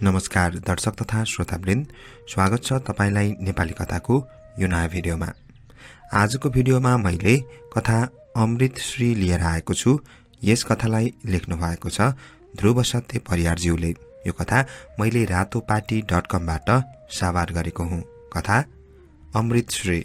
नमस्कार दर्शक तथा श्रोतावृन्द, स्वागत छ तपाईलाई नेपाली कथाको यो नयाँ भिडियोमा। आजको भिडियोमा मैले कथा अमृतश्री लिएर आएको छु। यस कथालाई लेख्नु भएको छ ध्रुव सत्य परियारज्यूले। यो कथा मैले रातोपाटी.com बाट साभार गरेको हुँ। कथा अमृतश्री।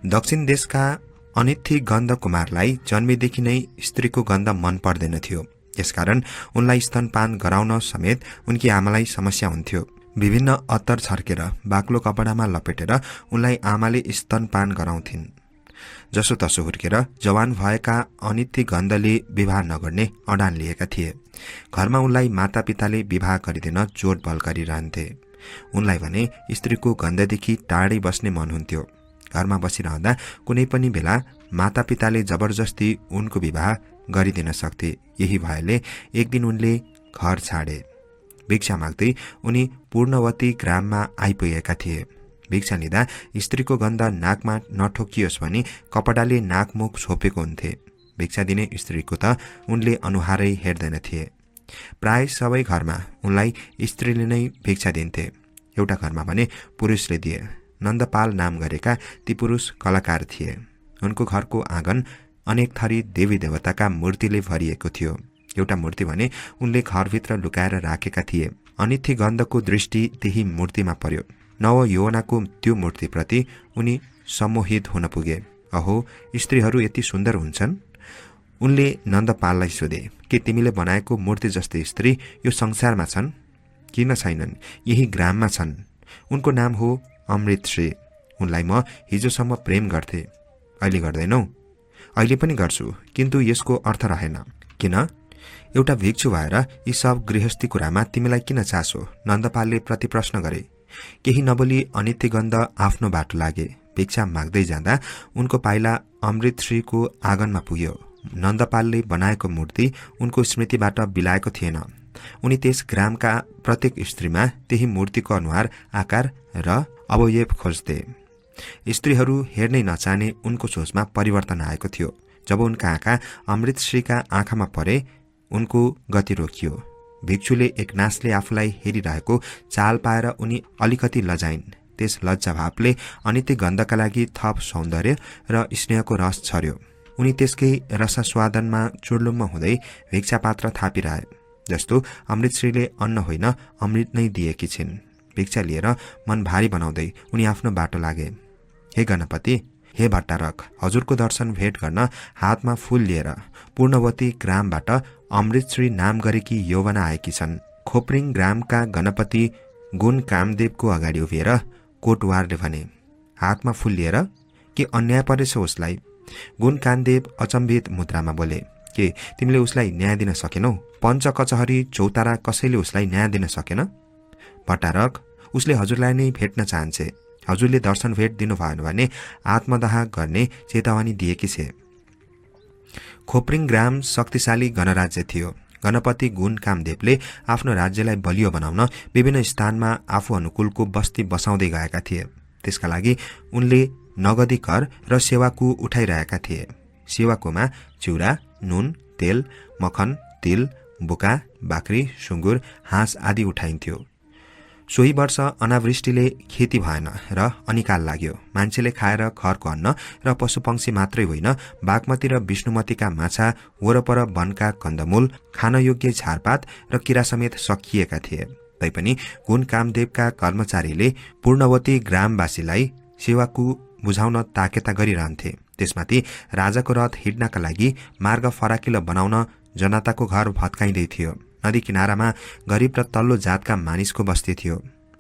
दक्षिण देशका अनिथि गन्ध कुमारलाई जन्मेदेखि नै स्त्रीको गन्ध मन पर्दैन थियो। यसकारण उनलाई स्तनपान गराउन समेत उनकी आमालाई समस्या हुन्थ्यो। विभिन्न अत्तर छर्केर बाक्लो कपडामा लपेटेर उनलाई आमाले स्तनपान गराउँथिन्। जसो तसो हुर्केर जवान भएका अनिथि गन्धले विवाह नगर्ने अडान लिएका थिए। घरमा उनलाई मातापिताले विवाह गरिदिन जोड बल गरिरहन्थे। उनलाई भने स्त्रीको गन्धदेखि टाढै बस्ने मन हुन्थ्यो। घरमा बसिरहँदा कुनै पनि बेला मातापिताले जबरजस्ती उनको विवाह गरिदिन सक्थे। यही भएले एक दिन उनले घर छाडे। भिक्षा माग्दै उनी पूर्णवती ग्राममा आइपुगेका थिए। भिक्षा लिँदा स्त्रीको गन्ध नाकमा नठोकियोस् भनी कपडाले नाकमुख छोपेको हुन्थे। भिक्षा दिने स्त्रीको त उनले अनुहारै हेर्दैन थिए। प्राय सबै घरमा उनलाई स्त्रीले नै भिक्षा दिन्थे। एउटा घरमा भने पुरुषले दिए। नन्दपाल नाम गरेका ती पुरुष कलाकार थिए। उनको घरको आँगन अनेक थरी देवी देवताका मूर्तिले भरिएको थियो। एउटा मूर्ति भने उनले घरभित्र लुकाएर राखेका थिए। अनिथि गन्धको दृष्टि त्यही मूर्तिमा पर्यो। नव यौवनाको त्यो मूर्तिप्रति उनी सम्मोहित हुन पुगे। अहो, स्त्रीहरू यति सुन्दर हुन्छन्? उनले नन्दपाललाई सोधे, के तिमीले बनाएको मूर्ति जस्तै स्त्री यो संसारमा छन्? किन छैनन्? यही ग्राममा छन्। उनको नाम हो अमृतश्री। उनलाई म हिजोसम्म प्रेम गर्थे। अहिले गर्दैनौ? अहिले पनि गर्छु, किन्तु यसको अर्थ रहेन। किन? एउटा भिक्षु भएर यी सब गृहस्थी कुरामा तिमीलाई किन चासो? नन्दपालले प्रतिप्रश्न गरे। केही नबोली अनिथि गन्ध आफ्नो बाटो लागे। भिक्षा माग्दै जाँदा उनको पाइला अमृतश्रीको आँगनमा पुग्यो। नन्दपालले बनाएको मूर्ति उनको स्मृतिबाट बिलाएको थिएन। उनी त्यस ग्रामका प्रत्येक स्त्रीमा त्यही मूर्तिको अनुहार, आकार र अवयव खोज्थे। स्त्रीहरू हेर्नै नचाहने उनको सोचमा परिवर्तन आएको थियो। जब उनका आँखा अमृतश्रीका आँखामा परे, उनको गति रोकियो। भिक्षुले एक नासले आफूलाई हेरिरहेको चाल पाएर उनी अलिकति लजाइन्। त्यस लज्जाभावले अनिथि गन्धका लागि थप सौन्दर्य र स्नेहको रस छर्यो। उनी त्यसकै रसास्वादनमा चुर्लुम्म हुँदै भिक्षा पात्र थापिरहे, जस्तो अमृतश्रीले अन्न होइन अमृत नै दिएकी छिन्। भिक्षा लिएर मन भारी बनाउँदै उनी आफ्नो बाटो लागे। हे गणपति, हे भट्टारक, हजुरको दर्शन भेट गर्न हातमा फूल लिएर पूर्णवती ग्रामबाट अमृतश्री नाम गरेकी यौवना आएकी छन्। खोप्रिङ ग्रामका गणपति गुण कामदेवको अगाडि उभिएर कोटवारले भने, हातमा फूल लिएर? के अन्याय परेछ उसलाई? गुण कामदेव अचम्भित मुद्रामा बोले, के तिमीले उसलाई न्याय दिन सकेनौ? पञ्च कचहरी चौतारा कसैले उसलाई न्याय दिन सकेन? भट्टारक, उसले हजुरलाई नै भेट्न चाहन्छे। हजुरले दर्शन भेट दिनु भएन भने आत्मदाह गर्ने चेतावनी दिएकी छे। खोप्रिङ ग्राम शक्तिशाली गणराज्य थियो। गणपति गुण कामदेवले आफ्नो राज्यलाई बलियो बनाउन विभिन्न स्थानमा आफू अनुकूलको बस्ती बसाउँदै गएका थिए। त्यसका लागि उनले नगदी कर र सेवाको उठाइरहेका थिए। सेवाकोमा चिउरा, नुन, तेल, मखन, तिल, बुका, बाख्री, सुँगुर, हाँस आदि उठाइन्थ्यो। सोही वर्ष अनावृष्टिले खेती भएन र अनिकाल लाग्यो। मान्छेले खाएर घरको अन्न र पशुपक्षी मात्रै होइन, बागमती र विष्णुमतीका माछा, वरपर वनका कन्दमूल, खानयोग्य झारपात र किरा समेत सकिएका थिए। तैपनि गुण कामदेवका कर्मचारीले पूर्णवती ग्रामवासीलाई सेवाको बुझाउन ताकेता गरिरहन्थे। त्यसमाथि राजाको रथ हिँड्नका लागि मार्ग फराकिलो बनाउन जनताको घर भत्काइँदै थियो। नदी किनारामा गरिब र तल्लो जातका मानिसको बस्ती थियो।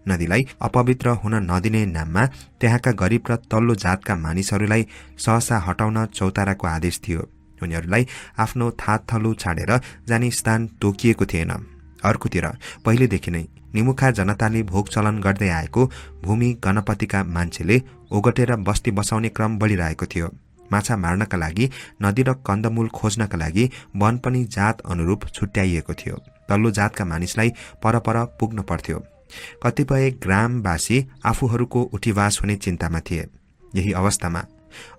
नदीलाई अपवित्र हुन नदिने नाममा त्यहाँका गरिब र तल्लो जातका मानिसहरूलाई सहसा हटाउन चौताराको आदेश थियो। उनीहरूलाई आफ्नो थातथलो छाडेर जाने स्थान तोकिएको थिएन। अर्कोतिर पहिलेदेखि नै निमुखा जनताले भोग चलन गर्दै आएको भूमि गणपतिका मान्छेले ओगटेर बस्ती बसाउने क्रम बढिरहेको थियो। माछा मार्नका लागि, नदी र कन्दमूल खोज्नका लागि वन पनि जात अनुरूप छुट्याइएको थियो। तल्लो जातका मानिसलाई परपर पुग्न पर्थ्यो। कतिपय ग्रामवासी आफूहरूको उठिवास हुने चिन्तामा थिए। यही अवस्थामा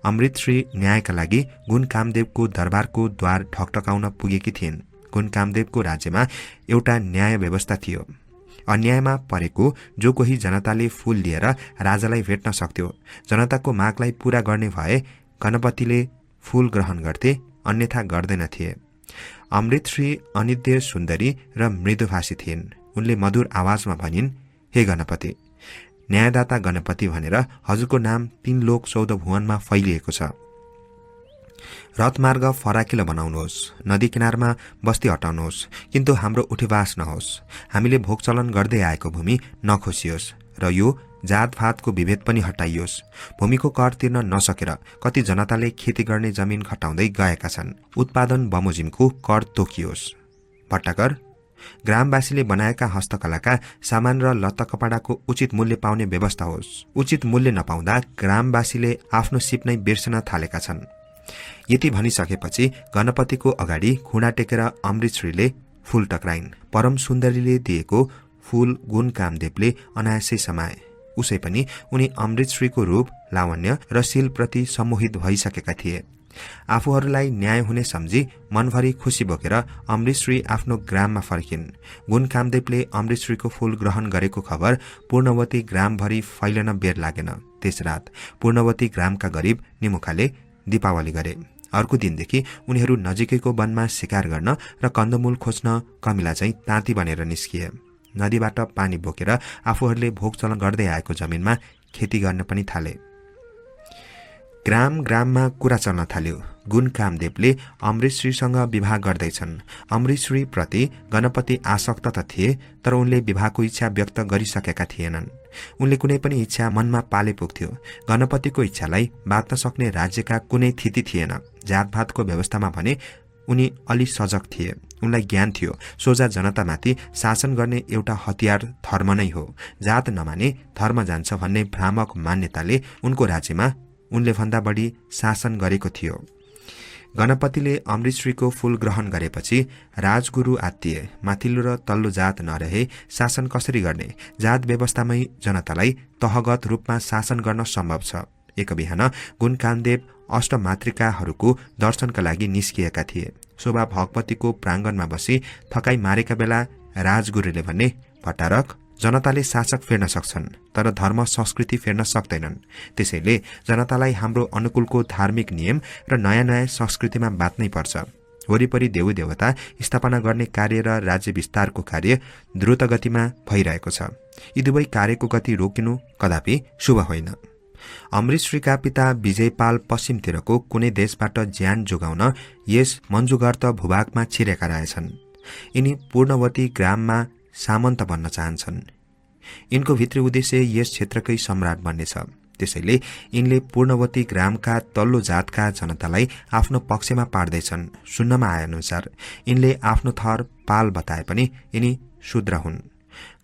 अमृतश्री न्यायका लागि गुण कामदेवको दरबारको द्वार ठकठकाउन पुगेकी थिइन्। गुण कामदेवको राज्यमा एउटा न्याय व्यवस्था थियो। अन्यायमा परेको जो कोही जनताले फूल लिएर राजालाई भेट्न सक्थ्यो। जनताको मागलाई पूरा गर्ने भए गणपतिले फूल ग्रहण गर्थे, अन्यथा गर्दैनथे। अमृतश्री अनिध्य सुन्दरी र मृदुभाषी थिइन्। उनले मधुर आवाजमा भनिन्, हे गणपति, न्यायदाता गणपति भनेर हजुरको नाम 3 लोक 14 भुवनमा फैलिएको छ। रथमार्ग फराकिलो बनाउनुहोस्, नदी किनारमा बस्ती हटाउनुहोस्, किन्तु हाम्रो उठेवास नहोस्। हामीले भोगचलन गर्दै आएको भूमि नखोसियोस् र यो जातभातको विभेद पनि हटाइयोस्। भूमिको कर तिर्न नसकेर कति जनताले खेती गर्ने जमिन घटाउँदै गएका छन्। उत्पादन बमोजिमको कर तोकियोस्। भट्टाकर, ग्रामवासीले बनाएका हस्तकलाका सामान र लत्ता कपडाको उचित मूल्य पाउने व्यवस्था होस्। उचित मूल्य नपाउँदा ग्रामवासीले आफ्नो सिप नै बिर्सन थालेका छन्। यति भनिसकेपछि गणपतिको अगाडि खुँडा टेकेर अमृतश्रीले फूल टक्राइन्। परम सुन्दरीले दिएको फूल गुण कामदेवले अनायासै समाए। उसै पनि उनी अमृतश्रीको रूप, लावण्य र शीलप्रति सम्मोहित भइसकेका थिए। आफूहरूलाई न्याय हुने सम्झी मनभरि खुसी बोकेर अमृतश्री आफ्नो ग्राममा फर्किन्। गुण कामदेवले अमृतश्रीको फूल ग्रहण गरेको खबर पूर्णवती ग्रामभरि फैलन बेर लागेन। त्यस रात पूर्णवती ग्रामका गरिब निमुखाले दीपावली गरे। अर्को दिनदेखि उनीहरू नजिकैको वनमा शिकार गर्न र कन्दमूल खोज्न कमिला चाहिँ ताँती बनेर निस्किए। नदीबाट पानी बोकेर आफूहरूले भोगचलन गर्दै आएको जमिनमा खेती गर्न पनि थाले। ग्राममा कुरा चल्न थाल्यो। गुण कामदेवले अमृतश्रीसँग विवाह गर्दैछन्। अमृतश्री प्रति गणपति आसक्त त थिए, तर उनले विवाहको इच्छा व्यक्त गरिसकेका थिएनन्। उनले कुनै पनि इच्छा मनमा पाले पुग्थ्यो। गणपतिको इच्छालाई बाँच्न सक्ने राज्यका कुनै थिति थिएन। जातभातको व्यवस्थामा भने उनी अलि सजग थिए। उनलाई ज्ञान थियो सोझा जनतामाथि शासन गर्ने एउटा हतियार धर्म नै हो। जात नमाने धर्म जान्छ भन्ने भ्रामक मान्यताले उनको राज्यमा उनले भन्दा बढी शासन गरेको थियो। गणपतिले अमृतश्रीको फूल ग्रहण गरेपछि राजगुरु आत्तिए। माथिल्लो र तल्लो जात नरहे शासन कसरी गर्ने? जात व्यवस्थामै जनतालाई तहगत रूपमा शासन गर्न सम्भव छ। एक बिहान गुण कामदेव अष्टमातृकाहरूको दर्शनका लागि निस्किएका थिए। शोभा भगवतीको प्राङ्गणमा बसी थकाई मारेका बेला राजगुरुले भने, भट्टारक, जनताले शासक फेर्न सक्छन्, तर धर्म संस्कृति फेर्न सक्दैनन्। त्यसैले जनतालाई हाम्रो अनुकूलको धार्मिक नियम र नयाँ नयाँ संस्कृतिमा बाँच्नै पर्छ। वरिपरि देवी देवता स्थापना गर्ने कार्य र राज्य विस्तारको कार्य द्रुत गतिमा भइरहेको छ। यी दुवै कार्यको गति रोकिनु कदापि शुभ होइन। अमृतश्रीका पिता विजयपाल पश्चिमतिरको कुनै देशबाट ज्यान जोगाउन यस मञ्जुगर्त भूभागमा छिरेका रहेछन्। यिनी पूर्णवती ग्राममा सामन्त बन्न चाहन्छन्। यिनको भित्री उद्देश्य यस क्षेत्रकै सम्राट बन्नेछ। त्यसैले यिनले पूर्णवती ग्रामका तल्लो जातका जनतालाई आफ्नो पक्षमा पार्दैछन्। सुन्नमा आए अनुसार यिनले आफ्नो थर पाल बताए पनि यिनी शूद्र हुन्।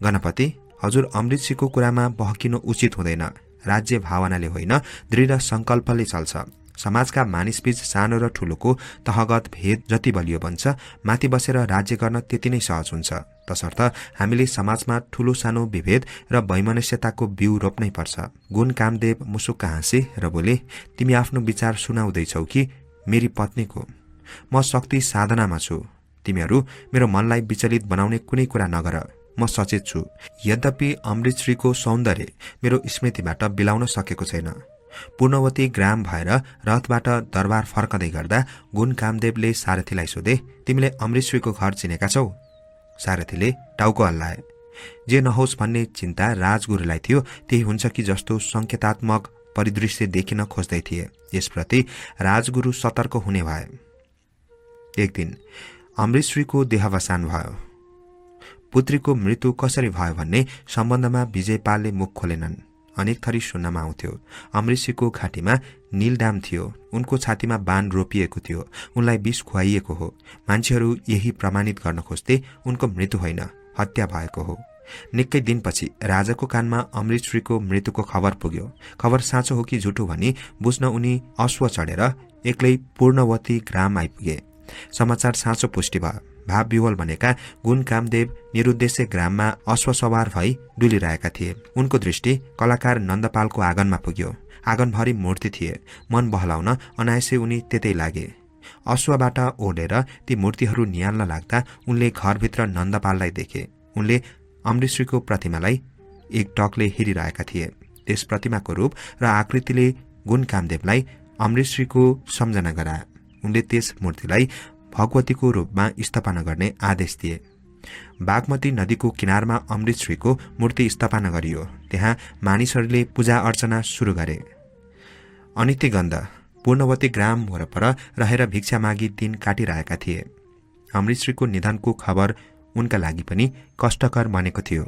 गणपति, हजुर अमृतश्रीको कुरामा बहकिनु उचित हुँदैन। राज्य भावनाले होइन, दृढ संकल्पले चल्छ। समाजका मानिसबीच सानो र ठूलोको तहगत भेद जति बलियो बन्छ, माथि बसेर राज्य गर्न त्यति नै सहज हुन्छ। तसर्थ हामीले समाजमा ठूलो सानो विभेद र वैमनस्यताको बिउ रोप्नै पर्छ। गुण कामदेव मुसुक्क हाँसे र बोले, तिमी आफ्नो विचार सुनाउँदैछौ कि मेरी पत्नीको? म शक्ति साधनामा छु। तिमीहरू मेरो मनलाई विचलित बनाउने कुनै कुरा नगर। म सचेत छु। यद्यपि अमृतश्रीको सौन्दर्य मेरो स्मृतिबाट बिलाउन सकेको छैन। पूर्णवती ग्राम भएर रथबाट दरबार फर्कदै गर्दा गुण कामदेवले सारथीलाई सोधे, तिमीले अमृतश्रीको घर चिनेका छौ? सारथीले टाउको हल्लाए। जे नहोस् भन्ने चिन्ता राजगुरुलाई थियो, त्यही हुन्छ कि जस्तो संकेतात्मक परिदृश्य देखिन खोज्दै थिए। यसप्रति राजगुरु सतर्क हुने भए। एक दिन अमृतश्रीको देहावसान भयो। पुत्रीको मृत्यु कसरी भयो भन्ने सम्बन्धमा विजयपालले मुख खोलेनन्। अनेक थरी सुन्नमा आउँथ्यो। अमृतश्रीको घाँटीमा नीलडाम थियो। उनको छातीमा बाण रोपिएको थियो। उनलाई विष खुवाइएको हो। मान्छेहरू यही प्रमाणित गर्न खोज्थे उनको मृत्यु होइन, हत्या भएको हो। निकै दिनपछि राजाको कानमा अमृतश्रीको मृत्युको खबर पुग्यो। खबर साँचो हो कि झुटो भनी बुझ्न उनी अश्व चढेर एक्लै पूर्णवती ग्राम आइपुगे। समाचार साँचो पुष्टि भयो। भावविह्वल बनेका गुण कामदेव निरुद्देश्य ग्राममा अश्वसवार भई डुलिरहेका थिए। उनको दृष्टि कलाकार नन्दपालको आँगनमा पुग्यो। आँगनभरि मूर्ति थिए। मन बहलाउन अनायासै उनी त्यतै लागे। अश्वबाट ओढेर ती मूर्तिहरू निहाल्न लाग्दा उनले घरभित्र नन्दपाललाई देखे। उनले अमृतश्रीको प्रतिमालाई एक टकले हेरिरहेका थिए। त्यस प्रतिमाको रूप र आकृतिले गुण कामदेवलाई अमृतश्रीको सम्झना गराए। उनले त्यस मूर्तिलाई भगवतीको रूपमा स्थापना गर्ने आदेश दिए। बागमती नदीको किनारमा अमृतश्रीको मूर्ति स्थापना गरियो। त्यहाँ मानिसहरूले पूजा अर्चना सुरु गरे। अनित्यगन्ध पूर्णवती ग्राम वरपर रहेर भिक्षा मागी दिन काटिरहेका थिए। अमृतश्रीको निधनको खबर उनका लागि पनि कष्टकर बनेको थियो।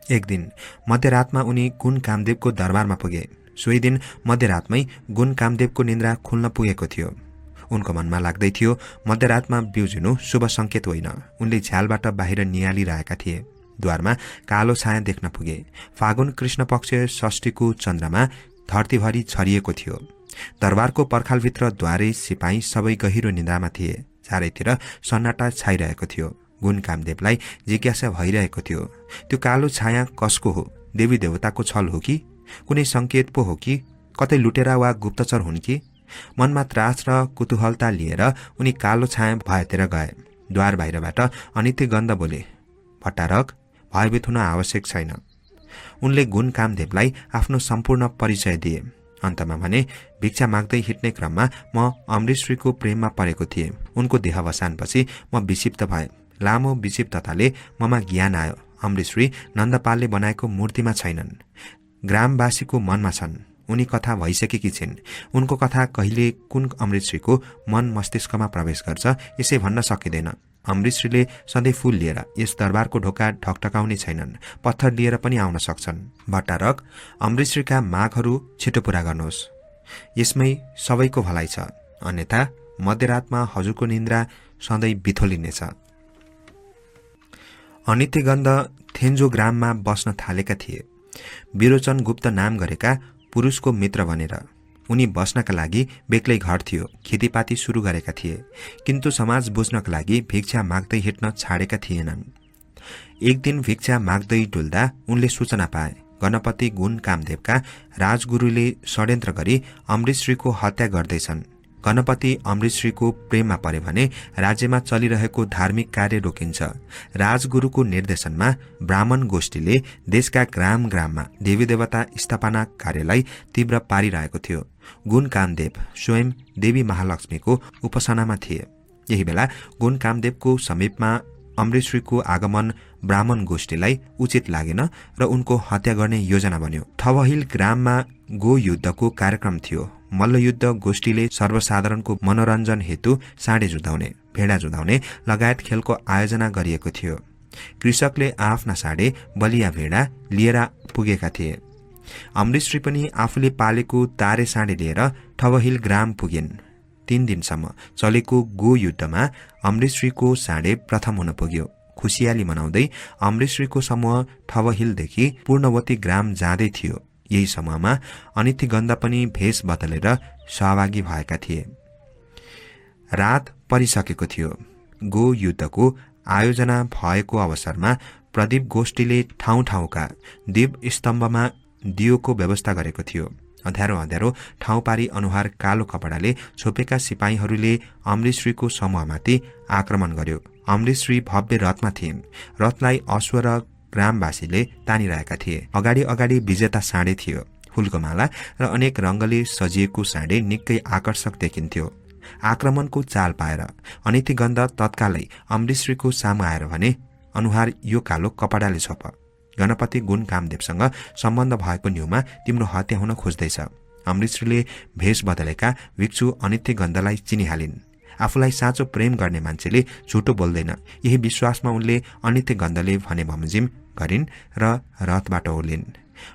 एक दिन मध्यरातमा उनी गुण कामदेवको दरबारमा पुगे। सोही दिन मध्यरातमै गुण कामदेवको निन्द्रा खुल्न पुगेको थियो। उनको मनमा लाग्दै थियो मध्यरातमा बिउजिनु शुभ संकेत होइन। उनले झ्यालबाट बाहिर नियालिरहेका थिए। द्वारमा कालो छाया देख्न पुगे। फागुन कृष्ण पक्ष षष्ठीको चन्द्रमा धरतीभरि छरिएको थियो। दरबारको पर्खालभित्र द्वारे सिपाही सबै गहिरो निन्द्रामा थिए। चारैतिर सन्नाटा छाइरहेको थियो। गुण कामदेवलाई जिज्ञासा भइरहेको थियो, त्यो कालो छाया कसको हो? देवी देवताको छल हो कि कुनै संकेत पो हो कि कतै लुटेरा वा गुप्तचर हुन् कि? मनमा त्रास र कुतूहलता लिएर उनी कालो छाया भएतिर गए। द्वार बाहिरबाट अनित्य गन्ध बोले, भट्टारक, भयभीत हुन आवश्यक छैन। उनले गुण कामदेवलाई आफ्नो सम्पूर्ण परिचय दिए। अन्तमा भने, भिक्षा माग्दै हिँड्ने क्रममा म अमृतश्रीको प्रेममा परेको थिएँ। उनको देहावसानपछि म विक्षिप्त भएँ। लामो विक्षिप्तताले ममा ज्ञान आयो। अमृतश्री नन्दपालले बनाएको मूर्तिमा छैनन्, ग्रामवासीको मनमा छन्। उनी कथा भइसकेकी छिन्। उनको कथा कहिले कुन अमृतश्रीको मन मस्तिष्कमा प्रवेश गर्छ यसै भन्न सकिँदैन। अमृतश्रीले सधैँ फूल लिएर यस दरबारको ढोका ढकढकाउने छैनन्, पत्थर लिएर पनि आउन सक्छन्। भट्टारक, अमृतश्रीका मागहरू छिटो पूरा गर्नुहोस्। यसमै सबैको भलाइ छ, अन्यथा मध्यरातमा हजुरको निन्द्रा सधैँ बिथोलिनेछ। अनित्यगन्ध थेन्जो ग्राममा बस्न थालेका थिए। विरोचन गुप्त नाम गरेका पुरुषको मित्र बनेर। उनी बस्नका लागि बेग्लै घर थियो। खेतीपाती सुरु गरेका थिए, किन्तु समाज बुझ्नका लागि भिक्षा माग्दै हिँड्न छाडेका थिएनन्। एक दिन भिक्षा माग्दै डुल्दा उनले सूचना पाए, गणपति गुण कामदेवका राजगुरुले षड्यन्त्र गरी अमृतश्रीको हत्या गर्दैछन्। गणपति अमृतश्रीको प्रेममा परे भने राज्यमा चलिरहेको धार्मिक कार्य रोकिन्छ। राजगुरुको निर्देशनमा ब्राह्मण गोष्ठीले देशका ग्राम ग्राममा देवी देवता स्थापना कार्यलाई तीव्र पारिरहेको थियो। गुण कामदेव स्वयं देवी महालक्ष्मीको उपासनामा थिए। यही बेला गुण कामदेवको समीपमा अमृतश्रीको आगमन ब्राह्मण गोष्ठीलाई उचित लागेन र उनको हत्या गर्ने योजना बन्यो। थवहिल ग्राममा गो युद्धको कार्यक्रम थियो। मल्लयुद्ध गोष्ठीले सर्वसाधारणको मनोरञ्जन हेतु साँडे जुधाउने, भेडा जुधाउने लगायत खेलको आयोजना गरिएको थियो। कृषकले आफ्ना साँडे, बलिया भेडा लिएर पुगेका थिए। अमृतश्री पनि आफूले पालेको तारे साँडे लिएर थवहिल ग्राम पुगिन्। 3 दिनसम्म चलेको गो युद्धमा अमृतश्रीको साँडे प्रथम हुन पुग्यो। खुसियाली मनाउँदै अमृतश्रीको समूह थवहिलदेखि पूर्णवती ग्राम जाँदै थियो। यही समूहमा अनित्यगन्ध पनि भेष बदलेर सहभागी भएका थिए। रात परिसकेको थियो। गो युद्धको आयोजना भएको अवसरमा प्रदीप गोष्ठीले ठाउँ ठाउँका दीप स्तम्भमा दियोको व्यवस्था गरेको थियो। अँध्यारो अँध्यारो ठाउँ पारी अनुहार कालो कपडाले छोपेका सिपाहीहरूले अमृतश्रीको समूहमाथि आक्रमण गर्यो। अमृतश्री भव्य रथमा थिइन्। रथलाई अश्व र ग्रामवासीले तानिरहेका थिए। अगाडि अगाडि विजेता साँडे थियो। फूलको माला र अनेक रंगले सजिएको साँडे निकै आकर्षक देखिन्थ्यो। आक्रमणको चाल पाएर अनित्यगन्ध तत्कालै अमृतश्रीको सामु आएर भने, अनुहार यो कालो कपडाले छोप। गणपति गुण कामदेवसँग सम्बन्ध भएको न्यूमा तिम्रो हत्या हुन खोज्दैछ। अमृतश्रीले भेष बदलेका भिक्षु अनित्यगन्धलाई चिनिहालिन्। आफूलाई साँचो प्रेम गर्ने मान्छेले झुटो बोल्दैन, यही विश्वासमा उनले अनित्यगन्धले भने बमोजिम गरिन् र रथबाट ओर्लिन्।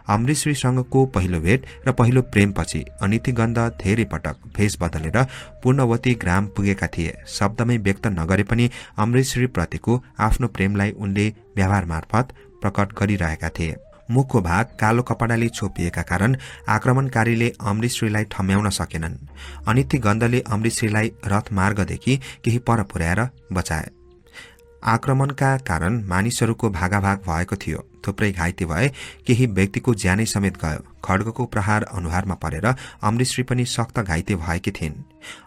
अमृतश्रीसँगको पहिलो भेट र पहिलो प्रेमपछि अनित्यगन्ध धेरै पटक भेष बदलेर पूर्णवती ग्राम पुगेका थिए। शब्दमै व्यक्त नगरे पनि अमृतश्री प्रतिको आफ्नो प्रेमलाई उनले व्यवहार मार्फत प्रकट गरिरहेका थिए। मुखको भाग कालो कपडाले छोपिएका कारण आक्रमणकारीले अमृतश्रीलाई ठम्याउन सकेनन्। अनित्यगन्धले अमृतश्रीलाई रथमार्गदेखि केही पर पुर्याएर बचाए। आक्रमणका कारण मानिसहरूको भागाभाग भएको थियो। थुप्रै घाइते भए, केही व्यक्तिको ज्यानै समेत गयो। खड्गको प्रहार अनुहारमा परेर अमृतश्री पनि सख्त घाइते भएकी थिइन्।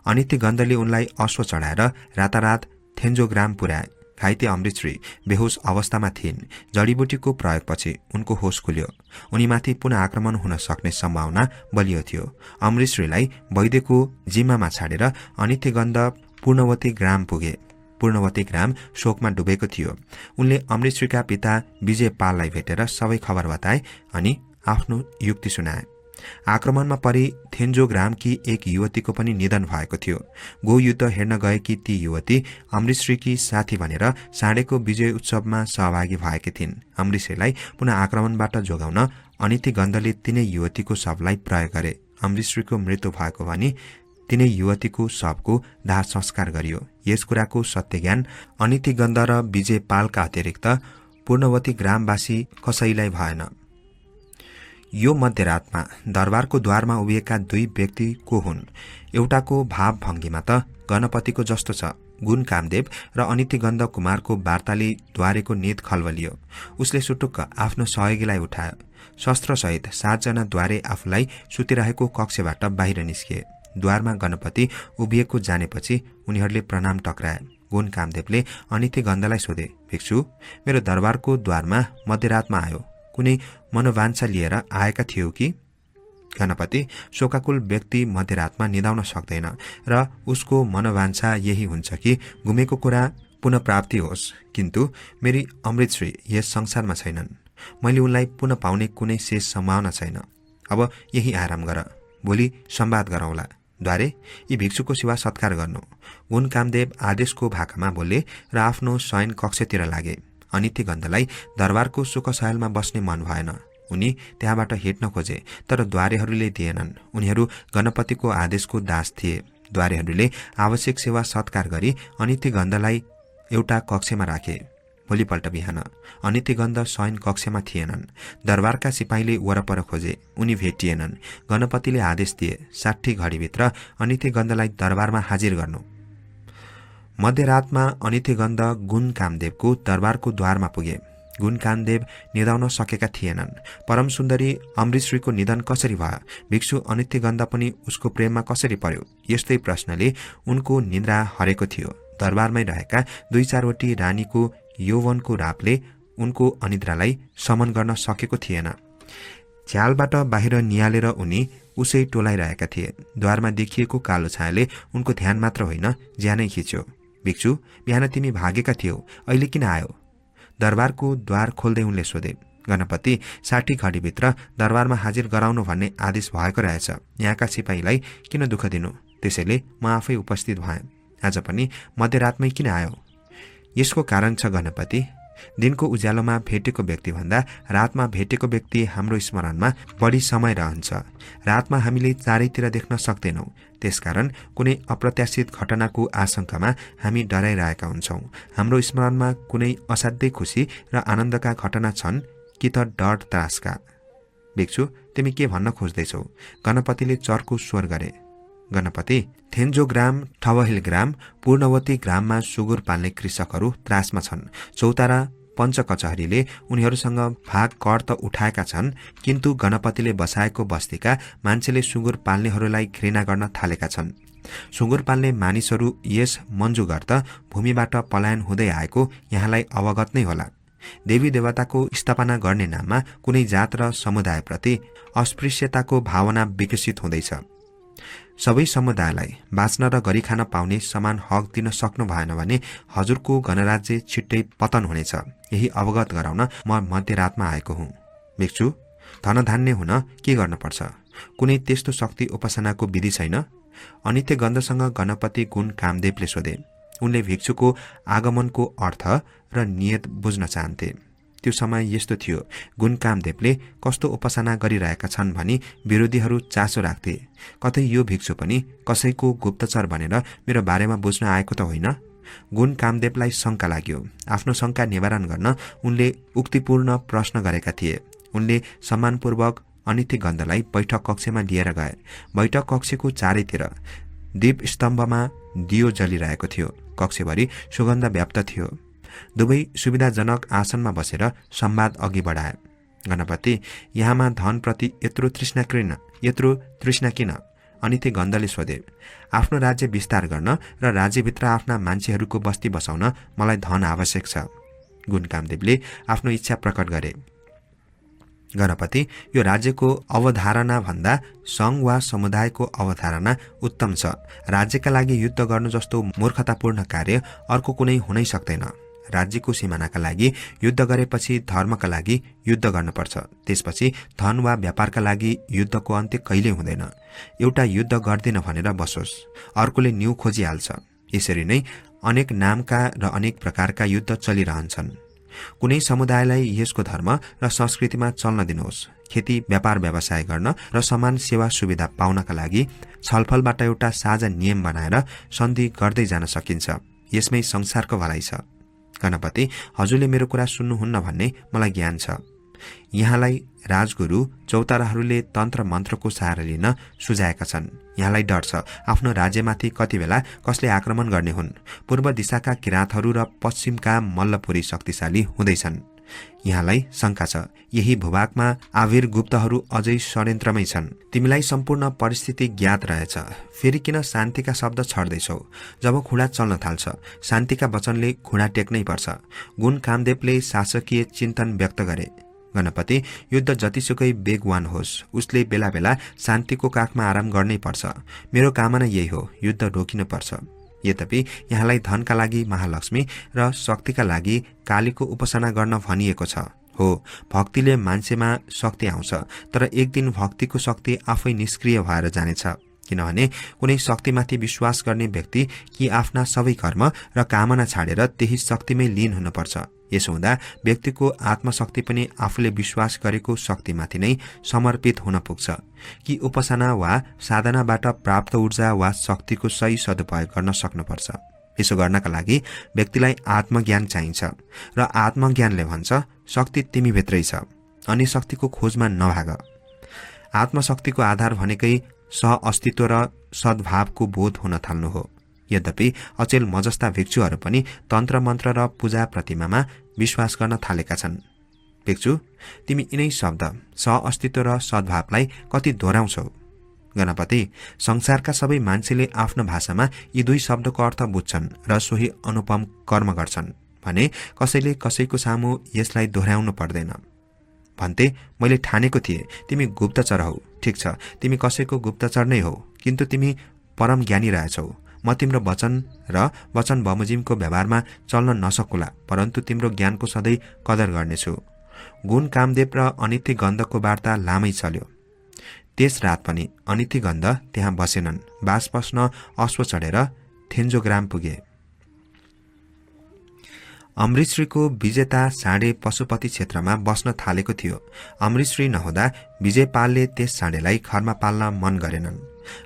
अनित्यगन्धले उनलाई अश्व चढाएर रातारात थेन्जो ग्राम पुर्याए। घाइते अमृतश्री बेहोस अवस्थामा थिइन्। जडीबुटीको प्रयोगपछि उनको होस खुल्यो। उनीमाथि पुनः आक्रमण हुन सक्ने सम्भावना बलियो थियो। अमृतश्रीलाई वैद्यको जिम्मामा छाडेर अनित्यगन्ध पूर्णवती ग्राम पुगे। पूर्णवती ग्राम शोकमा डुबेको थियो। उनले अमृतश्रीका पिता विजय पाललाई भेटेर सबै खबर बताए अनि आफ्नो युक्ति सुनाए। आक्रमणमा परि थेन्जो ग्रामकी एक युवतीको पनि निधन भएको थियो। गोयुद्ध हेर्न गएकी ती युवती अमृतश्रीकी साथी भनेर साँडेको विजय उत्सवमा सहभागी भएकी थिइन्। अमृतश्रीलाई पुनः आक्रमणबाट जोगाउन अनित्यगन्धले तिनै युवतीको शवलाई प्रयोग गरे। अमृतश्रीको मृत्यु भएको भनी तिनै युवतीको शवको दाह संस्कार गरियो। यस कुराको सत्य ज्ञान अनित्यगन्ध र विजय पालका अतिरिक्त पूर्णवती ग्रामवासी कसैलाई भएन। यो मध्यरातमा दरबारको द्वारमा उभिएका दुई व्यक्ति को हुन्? एउटाको भाव भङ्गीमा त गणपतिको जस्तो छ। गुण कामदेव र अनित्यगन्ध कुमारको वार्ताले द्वारेको नेत खलबलियो। उसले सुटुक्क आफ्नो सहयोगीलाई उठायो। शस्त्रसहित 7 जना द्वारे आफूलाई सुतिरहेको कक्षबाट बाहिर निस्किए। द्वारमा गणपति उभिएको जानेपछि उनीहरूले प्रणाम टक्राए। गुण कामदेवले अनित्यगन्धलाई सोधे, भिक्षु, मेरो दरबारको द्वारमा मध्यरातमा आयो, कुनै मनोवाञ्छा लिएर आएका थियौ कि? गणपति शोकाकुल व्यक्ति मध्यरातमा निदाउन सक्दैन र उसको मनोवाञ्छा यही हुन्छ कि गुमेको कुरा पुनः प्राप्ति होस्। किन्तु मेरी अमृतश्री यस संसारमा छैनन्। मैले उनलाई पुनः पाउने कुनै शेष सम्भावना छैन। अब यही आराम गर, भोलि संवाद गरौँला। द्वारे यी भिक्षुको सेवा सत्कार गर्नु। गुण कामदेव आदेशको भाकामा बोले र आफ्नो शयन कक्षतिर लागे। अनित्यगन्धलाई दरबारको सुखसहालमा बस्ने मन भएन। उनी त्यहाँबाट हिँड्न खोजे, तर द्वारेहरूले दिएनन्। उनीहरू गणपतिको आदेशको दास थिए। द्वारेहरूले आवश्यक सेवा सत्कार गरी अनित्यगन्धलाई एउटा कक्षमा राखे। भोलिपल्ट बिहान अनित्यगन्ध शयन कक्षमा थिएनन्। दरबारका सिपाहीले वरपर खोजे, उनी भेटिएनन्। गणपतिले आदेश दिए 60 घडीभित्र अनित्यगन्धलाई दरबारमा हाजिर गर्नु। मध्यरातमा अनित्यगन्ध गुण कामदेवको दरबारको द्वारमा पुगे। गुण कामदेव निदाउन सकेका थिएनन्। परम सुन्दरी अमृतश्रीको निधन कसरी भयो? भिक्षु अनित्यगन्ध पनि उसको प्रेममा कसरी पर्यो? यस्तै प्रश्नले उनको निद्रा हरेको थियो। दरबारमै रहेका 2-4वटी रानीको यौवनको रापले उनको अनिद्रालाई समन गर्न सकेको थिएन। झ्यालबाट बाहिर निहालेर उनी उसै टोलाइरहेका थिए। द्वारमा देखिएको कालो छायाले उनको ध्यान मात्र होइन, ज्यानै खिच्यो। भिक्षु, बिहान तिमी भागेका थियौ, अहिले किन आयो? दरबारको द्वार खोल्दै उनले सोधे। गणपति 60 घडीभित्र दरबारमा हाजिर गराउनु भन्ने आदेश भएको रहेछ। यहाँका सिपाहीलाई किन दुःख दिनु? त्यसैले म आफै उपस्थित भएँ। आज पनि मध्यरातमै किन आयो? यसको कारण छ गणपति, दिनको उज्यालोमा भेटेको व्यक्तिभन्दा रातमा भेटेको व्यक्ति हाम्रो स्मरणमा बढी समय रहन्छ। रातमा हामीले चारैतिर देख्न सक्दैनौँ। त्यसकारण कुनै अप्रत्याशित घटनाको आशंकामा हामी डराइरहेका हुन्छौँ। हाम्रो स्मरणमा कुनै असाध्यै खुसी र आनन्दका घटना छन् कि त डर त्रासका? भिक्षु, तिमी के भन्न खोज्दैछौ? गणपतिले चर्को स्वर गरे। गणपति, थेन्जो ग्राम, ठवहिल ग्राम, पूर्णवती ग्राममा सुँगुर पाल्ने कृषकहरू त्रासमा छन्। चौतारा पञ्चकचहरीले उनीहरूसँग भाग कर त उठाएका छन्, किन्तु गणपतिले बसाएको बस्तीका मान्छेले सुँगुर पाल्नेहरूलाई घृणा गर्न थालेका छन्। सुँगुर पाल्ने मानिसहरू यस मन्जुगर्त भूमिबाट पलायन हुँदै आएको यहाँलाई अवगत नै होला। देवी देवताको स्थापना गर्ने नाममा कुनै जात र समुदायप्रति अस्पृश्यताको भावना विकसित हुँदैछ। सबै समुदायलाई बाँच्न र गरी खान पाउने समान हक दिन सक्नु भएन भने हजुरको गणराज्य छिट्टै पतन हुनेछ। यही अवगत गराउन म मध्यरातमा आएको हुँ। भिक्षु, धनधान्य हुन के गर्नुपर्छ? कुनै त्यस्तो शक्ति उपासनाको विधि छैन? अनित्यगन्धसँग गणपति गुण कामदेवले सोधे। उनले भिक्षुको आगमनको अर्थ र नियत बुझ्न चाहन्थे। त्यो समय यस्तो थियो, गुण कामदेवले कस्तो उपासना गरिरहेका छन् भनी विरोधीहरू चासो राख्थे। कतै यो भिक्षु पनि कसैको गुप्तचर भनेर मेरो बारेमा बुझ्न आएको त होइन? गुण कामदेवलाई शङ्का लाग्यो। आफ्नो शङ्का निवारण गर्न उनले उक्तिपूर्ण प्रश्न गरेका थिए। उनले सम्मानपूर्वक अनित्यगन्धलाई बैठक कक्षमा लिएर गए। बैठक कक्षको चारैतिर दीप स्तम्भमा दियो जलिरहेको थियो। कक्षभरि सुगन्ध व्याप्त थियो। दुवै सुविधाजनक आसनमा बसेर संवाद अघि बढाए। गणपति, यहाँमा धनप्रति यत्रो तृष्णा किन? अनिति गन्धले सोधे, आफ्नो राज्य विस्तार गर्न र राज्यभित्र आफ्ना मान्छेहरूको बस्ती बसाउन मलाई धन आवश्यक छ। गुण कामदेवले आफ्नो इच्छा प्रकट गरे। गणपति, यो राज्यको अवधारणा भन्दा संघ वा समुदायको अवधारणा उत्तम छ। राज्यका लागि युद्ध गर्नु जस्तो मूर्खतापूर्ण कार्य अर्को कुनै हुनै सक्दैन। राज्यको सिमानाका लागि युद्ध गरेपछि धर्मका लागि युद्ध गर्नुपर्छ। त्यसपछि धन वा व्यापारका लागि युद्धको अन्त्य कहिले हुँदैन। एउटा युद्ध गर्दैन भनेर बसोस्, अर्कोले न्यू खोजिहाल्छ। यसरी नै अनेक नामका र अनेक प्रकारका युद्ध चलिरहन्छन्। कुनै समुदायलाई यसको धर्म र संस्कृतिमा चल्न दिनुहोस्। खेती, व्यापार, व्यवसाय गर्न र समान सेवा सुविधा पाउनका लागि छलफलबाट एउटा साझा नियम बनाएर सन्धि गर्दै जान सकिन्छ। यसमै संसारको भलाइ छ। गणपति, हजुरले मेरो कुरा सुन्नुहुन्न भन्ने मलाई ज्ञान छ। यहाँलाई राजगुरु चौताराहरूले तन्त्र मन्त्रको सहारा लिन सुझाएका छन्। यहाँलाई डर छ आफ्नो राज्यमाथि कति बेला कसले आक्रमण गर्ने हुन्। पूर्व दिशाका किराँतहरू र पश्चिमका मल्लपुरी शक्तिशाली हुँदैछन्। यहाँलाई शंका छ यही भूभागमा आविर गुप्तहरू अझै षड्यन्त्रमै छन्। तिमीलाई सम्पूर्ण परिस्थिति ज्ञात रहेछ, फेरि किन शान्तिका शब्द छड्दैछौ? जब खुडा चल्न थाल्छ, शान्तिका वचनले खुडा टेक्नै पर्छ। गुण कामदेवले शासकीय चिन्तन व्यक्त गरे। गणपति, युद्ध जतिसुकै वेगवान होस्, उसले बेला बेला शान्तिको काखमा आराम गर्नै पर्छ। मेरो कामना यही हो, युद्ध रोकिनु पर्छ। यद्यपि यहाँलाई धनका लागि महालक्ष्मी र शक्तिका लागि कालीको उपासना गर्न भनिएको छ। हो, भक्तिले मान्छेमा शक्ति आउँछ, तर एक दिन भक्तिको शक्ति आफै निष्क्रिय भएर जानेछ। किनभने कुनै शक्तिमाथि विश्वास गर्ने व्यक्ति कि आफ्ना सबै कर्म र कामना छाडेर त्यही शक्तिमै लीन हुनुपर्छ। यसो हुँदा व्यक्तिको आत्मशक्ति पनि आफूले विश्वास गरेको शक्तिमाथि नै समर्पित हुन पुग्छ। कि उपासना वा साधनाबाट प्राप्त ऊर्जा वा शक्तिको सही सदुपयोग गर्न सक्नुपर्छ। यसो गर्नका लागि व्यक्तिलाई आत्मज्ञान चाहिन्छ र आत्मज्ञानले भन्छ शक्ति तिमीभित्रै छ, अनि शक्तिको खोजमा नभाग। आत्मशक्तिको आधार भनेकै सह-अस्तित्व र सद्भावको बोध हुन थाल्नु हो। यद्यपि अचेल म जस्ता भिक्षुहरू पनि तन्त्र मन्त्र र पूजा प्रतिमामा विश्वास गर्न थालेका छन्। भिक्षु, तिमी यिनै शब्द सह-अस्तित्व र सद्भावलाई कति दोहोऱ्याउँछौ? गणपति, संसारका सबै मान्छेले आफ्नो भाषामा यी दुई शब्दको अर्थ बुझ्छन् र सोही अनुपम कर्म गर्छन् भने कसैले कसैको सामु यसलाई दोहोऱ्याउनु पर्दैन। भन्ते, मैले ठानेको थिएँ तिमी गुप्तचर हौ। ठिक छ, तिमी कसैको गुप्तचर नै हौ, किन्तु तिमी परम ज्ञानी रहेछौ। म तिम्रो वचन र वचन बमोजिमको व्यवहारमा चल्न नसकुला, परन्तु तिम्रो ज्ञानको सधैँ कदर गर्नेछु। गुण कामदेव र अनिति गन्धको वार्ता लामै चल्यो। त्यस रात पनि अनिति गन्ध त्यहाँ बसेनन्। बास बस्न अश्व चढेर थेन्जोग्राम पुगे। अमृतश्रीको विजेता साँडे पशुपति क्षेत्रमा बस्न थालेको थियो। अमृतश्री नहुँदा विजयपालले त्यस साँडेलाई घरमा पाल्न मन गरेनन्।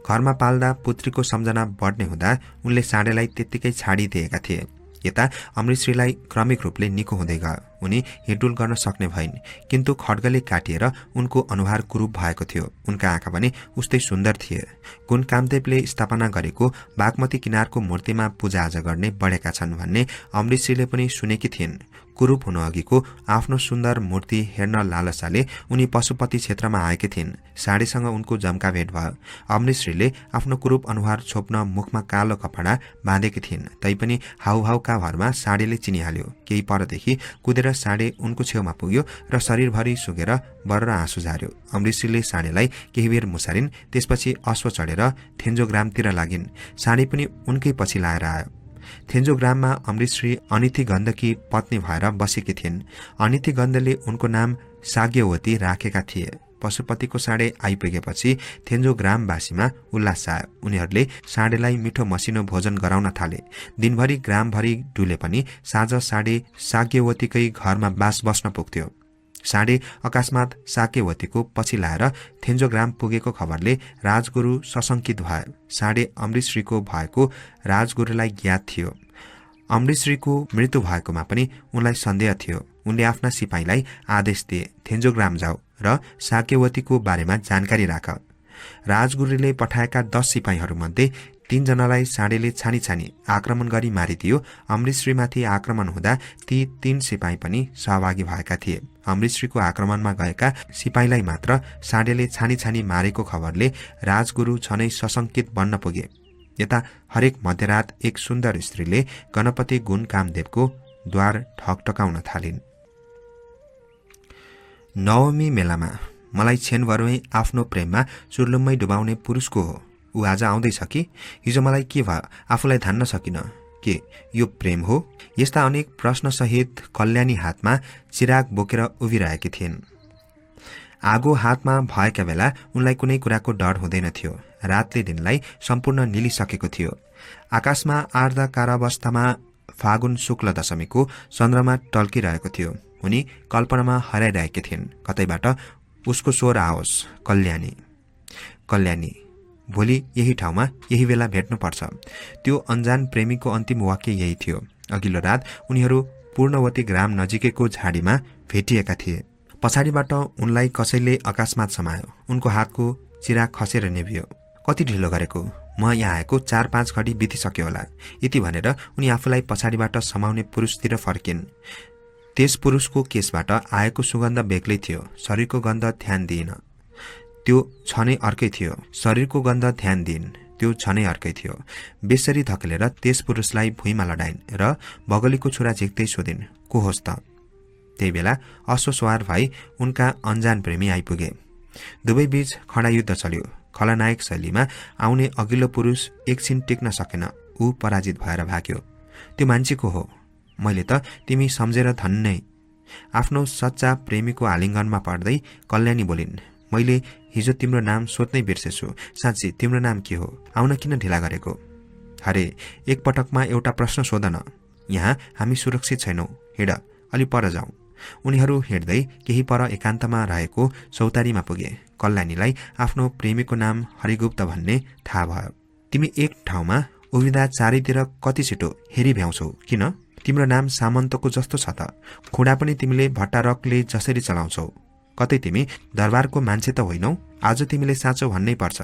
घरमा पाल्दा पुत्रीको सम्झना बढ्ने हुँदा उनले साँडेलाई त्यत्तिकै छाडिदिएका थिए। यता अमृतश्रीलाई क्रमिक रूपले निको हुँदै गयो। उनी हिँडुल गर्न सक्ने भइन्, किन्तु खड्गले काटिएर उनको अनुहार कुरूप भएको थियो। उनका आँखा पनि उस्तै सुन्दर थिए। गुण कामदेवले स्थापना गरेको बागमती किनारको मूर्तिमा पूजाआजा गर्ने बढेका छन् भन्ने अमृतश्रीले पनि सुनेकी थिइन्। कुरूप हुनु अघिको आफ्नो सुन्दर मूर्ति हेर्न लालसाले उनी पशुपति क्षेत्रमा आएकी थिइन्। साँडेसँग उनको जम्का भेट भयो। अमृतश्रीले आफ्नो कुरूप अनुहार छोप्न मुखमा कालो कपडा बाँधेकी थिइन्, तैपनि हाउभाउका भरमा साँडेले चिनिहाल्यो। केही परदेखि कुदेर साँडे उनको छेउमा पुग्यो र शरीरभरि सुगेर बर्र आँसु झार्यो। अमृतश्रीले साँडेलाई केही बेर मुसारिन्, त्यसपछि अश्व चढेर थेन्जोग्रामतिर लागिन्। साँडे पनि उनकै पछि लाएर आयो। थेन्जोग्राममा अमृतश्री अनिति गन्धकी पत्नी भएर बसेकी थिइन्। अनिति गन्धले उनको नाम साग्यवती राखेका थिए। पशुपतिको साँडे आइपुगेपछि थेन्जोग्रामवासीमा उल्लास आयो। उनीहरूले साँडेलाई मिठो मसिनो भोजन गराउन थाले। दिनभरि ग्रामभरि डुले पनि साँझ साँडे साग्यवतीकै घरमा बास बस्न पुग्थ्यो। साँडे अकस्मात साग्यवतीको पछि लाएर थेन्जोग्राम पुगेको खबरले राजगुरु सशंकित भए। साँडे अमृतश्रीको भएको राजगुरुलाई ज्ञात थियो। अमृतश्रीको मृत्यु भएकोमा पनि उनलाई सन्देह थियो। उनले आफ्ना सिपाहीलाई आदेश दिए, थेन्जोग्राम जाऊ र साग्यवतीको बारेमा जानकारी राख। राजगुरुले पठाएका 10 सिपाहीहरूमध्ये तीनजनालाई साँडेले छानी छानी आक्रमण गरी मारिदियो। अमृतश्रीमाथि आक्रमण हुँदा ती 3 सिपाही पनि सहभागी भएका थिए। अमृतश्रीको आक्रमणमा गएका सिपाहीलाई मात्र साँडेले छानी छानी मारेको खबरले राजगुरु झनै सशंकित बन्न पुगे। यता हरेक मध्यरात एक सुन्दर स्त्रीले गणपति गुण कामदेवको द्वार ठकठकाउन थालिन्। नवमी मेलामा मलाई छेनभरमै आफ्नो प्रेममा चुर्लुम्मै डुबाउने पुरुषको हो। ऊ आज आउँदैछ कि? हिजो मलाई के भयो आफूलाई धान्न सकिन। के यो प्रेम हो? यस्ता अनेक प्रश्नसहित कल्याणी हातमा चिराग बोकेर उभिरहेकी थिइन्। आगो हातमा भएका बेला उनलाई कुनै कुराको डर हुँदैन थियो। रातले दिनलाई सम्पूर्ण निलिसकेको थियो। आकाशमा अर्धकारावस्थामा फागुन शुक्ल दशमीको चन्द्रमा टल्किरहेको थियो। उनी कल्पनामा हराइरहेकी थिइन्। कतैबाट उसको स्वर आओस्, कल्याणी, कल्याणी, भोलि यही ठाउँमा यही बेला भेट्नुपर्छ। त्यो अनजान प्रेमीको अन्तिम वाक्य यही थियो। अघिल्लो रात उनीहरू पूर्णवती ग्राम नजिकैको झाडीमा भेटिएका थिए। पछाडिबाट उनलाई कसैले अकस्मात समायो। उनको हातको चिराग खसेर निभियो। कति ढिलो गरेको, म यहाँ आएको 4-5 घडी बितिसक्यो होला। यति भनेर उनी आफूलाई पछाडिबाट समाउने पुरुषतिर फर्किन्। त्यस पुरुषको केसबाट आएको सुगन्ध बेग्लै थियो। शरीरको गन्ध ध्यान दिइन, त्यो छनै अर्कै थियो। शरीरको गन्ध ध्यान दिइन्, त्यो छनै अर्कै थियो। बेसरी धकेलेर त्यस पुरुषलाई भुइँमा लडाइन् र बगलीको छुरा झिक्दै सोधिन्, को होस् त? त्यही बेला अश्वसवार भई उनका अनजान प्रेमी आइपुगे। दुवै बीच खडा युद्ध चल्यो। खलनायक शैलीमा आउने अघिल्लो पुरुष एकछिन टिक्न सकेन। ऊ पराजित भएर भाग्यो। त्यो मान्छेको हो। मैले त तिमी सम्झेर धन्नै। आफ्नो सच्चा प्रेमीको आलिङ्गनमा पर्दै कल्याणी बोलिन्, मैले हिजो तिम्रो नाम सोध्नै बिर्सेछु। साँच्ची तिम्रो नाम के हो? आउन किन ढिला गरेको? अरे एकपटकमा एउटा प्रश्न सोधन। यहाँ हामी सुरक्षित छैनौं, हिँड, अलि पर जाउँ। उनीहरू हिँड्दै केही पर एकान्तमा रहेको चौतारीमा पुगे। कल्याणीलाई आफ्नो प्रेमीको नाम हरिगुप्त भन्ने थाहा भयो। तिमी एक ठाउँमा उभिँदा चारैतिर कति छिटो हेरी भ्याउँछौ किन? तिम्रो नाम सामन्तको जस्तो छ त। खुडा पनि तिमीले भट्टारकले जसरी चलाउँछौ। कतै तिमी दरबारको मान्छे त होइनौ? आज तिमीले साँचो भन्नै पर्छ।